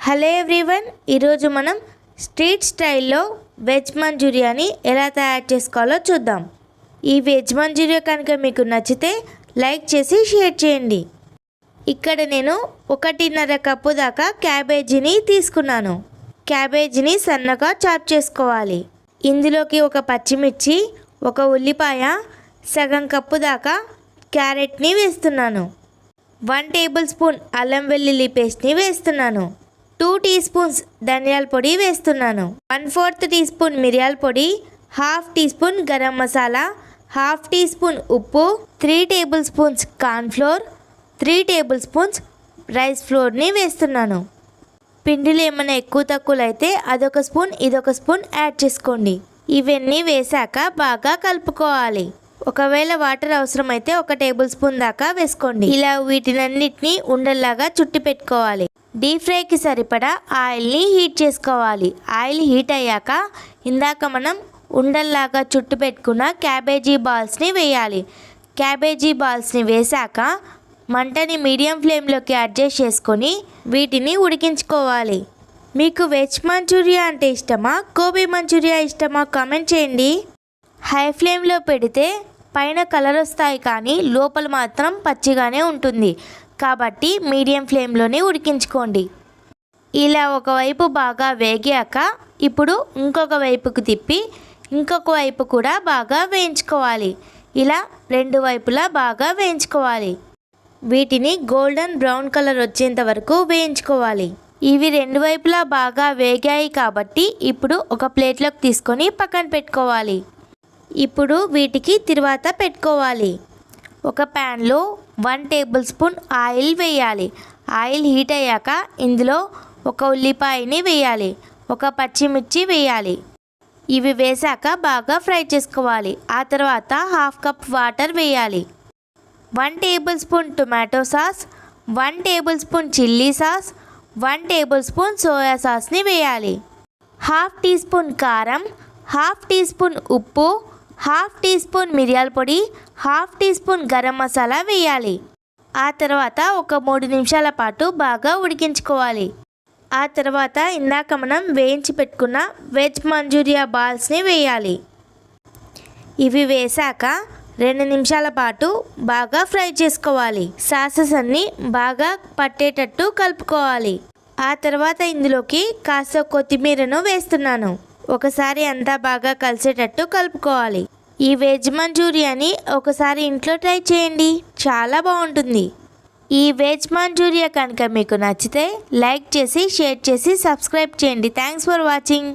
Hello everyone, ఈరోజు మనం street స్టైల్లో వెజ్ మంచూరియాని ఎలా తయారు చేసుకోవాలో చూద్దాం. ఈ వెజ్ మంచూరియా కనుక మీకు నచ్చితే లైక్ చేసి షేర్ చేయండి. ఇక్కడ నేను 1.5 కప్పు దాకా క్యాబేజీని తీసుకున్నాను. క్యాబేజీని సన్నగా చాప్ చేసుకోవాలి. ఇందులోకి ఒక పచ్చిమిర్చి, ఒక ఉల్లిపాయ, సగం కప్పు దాకా క్యారెట్ని వేస్తున్నాను. 1 టేబుల్ స్పూన్ అల్లం వెల్లుల్లి పేస్ట్ని వేస్తున్నాను. 2 టీ స్పూన్స్ ధనియాల పొడి వేస్తున్నాను. 1/4 టీ స్పూన్ మిరియాల పొడి, 1/2 teaspoon garam masala, 1/2 teaspoon ఉప్పు, 3 tablespoons cornflour, 3 tablespoons rice ఫ్లోర్ని వేస్తున్నాను. పిండిలు ఏమైనా ఎక్కువ తక్కువలు అయితే అదొక స్పూన్ ఇదొక స్పూన్ యాడ్ చేసుకోండి. ఇవన్నీ వేసాక బాగా కలుపుకోవాలి. ఒకవేళ వాటర్ అవసరమైతే 1 టేబుల్ స్పూన్ దాకా వేసుకోండి. ఇలా వీటినన్నిటినీ ఉండల్లాగా చుట్టి పెట్టుకోవాలి. డీప్ ఫ్రైకి సరిపడా ఆయిల్ని హీట్ చేసుకోవాలి. ఆయిల్ హీట్ అయ్యాక ఇందాక మనం ఉండల్లాగా చుట్టు పెట్టుకున్న క్యాబేజీ బాల్స్ని వేయాలి. క్యాబేజీ బాల్స్ని వేసాక మంటని మీడియం ఫ్లేమ్లోకి అడ్జస్ట్ చేసుకొని వీటిని ఉడికించుకోవాలి. మీకు వెజ్ మంచూరియా అంటే ఇష్టమా, గోబీ మంచూరియా ఇష్టమా కామెంట్ చేయండి. హై ఫ్లేమ్లో పెడితే పైన కలర్ వస్తాయి కానీ లోపల మాత్రం పచ్చిగానే ఉంటుంది. కాబట్టి మీడియం ఫ్లేమ్లోనే ఉడికించుకోండి. ఇలా ఒకవైపు బాగా వేగాక ఇప్పుడు ఇంకొక వైపుకు తిప్పి ఇంకొక వైపు కూడా బాగా వేయించుకోవాలి. ఇలా 2 వైపులా బాగా వేయించుకోవాలి. వీటిని గోల్డెన్ బ్రౌన్ కలర్ వచ్చేంత వరకు వేయించుకోవాలి. ఇవి 2 వైపులా బాగా వేగాయి కాబట్టి ఇప్పుడు ఒక ప్లేట్లోకి తీసుకొని పక్కన పెట్టుకోవాలి. ఇప్పుడు వీటికి తిరువాత పెట్టుకోవాలి. ఒక ప్యాన్లో 1 టేబుల్ స్పూన్ ఆయిల్ వేయాలి. ఆయిల్ హీట్ అయ్యాక ఇందులో ఒక ఉల్లిపాయని వేయాలి, ఒక పచ్చిమిర్చి వేయాలి. ఇవి వేసాక బాగా ఫ్రై చేసుకోవాలి. ఆ తర్వాత 1/2 కప్ వాటర్ వేయాలి. 1 tablespoon tomato sauce, 1 tablespoon chilli sauce, 1 tablespoon soya సాస్ని వేయాలి. 1/2 టీ స్పూన్ కారం, 1/2 టీ స్పూన్ ఉప్పు, 1/2 టీ స్పూన్ మిరియాల పొడి, 1/2 టీ స్పూన్ గరం మసాలా వేయాలి. ఆ తర్వాత ఒక 3 నిమిషాల పాటు బాగా ఉడికించుకోవాలి. ఆ తర్వాత ఇందాక మనం వేయించి పెట్టుకున్న వెజ్ మంచూరియా బాల్స్ని వేయాలి. ఇవి వేసాక 2 నిమిషాల పాటు బాగా ఫ్రై చేసుకోవాలి. సాసెస్ అన్నీ బాగా పట్టేటట్టు కలుపుకోవాలి. ఆ తర్వాత ఇందులోకి కాస్త కొత్తిమీరను వేస్తున్నాను. ఒకసారి అంతా బాగా కలిసేటట్టు కలుపుకోవాలి. ఈ వెజ్ మంచూరియాని ఒకసారి ఇంట్లో ట్రై చేయండి, చాలా బాగుంటుంది. ఈ వెజ్ మంచూరియా కనుక మీకు నచ్చితే లైక్ చేసి షేర్ చేసి సబ్స్క్రైబ్ చేయండి. Thanks for watching.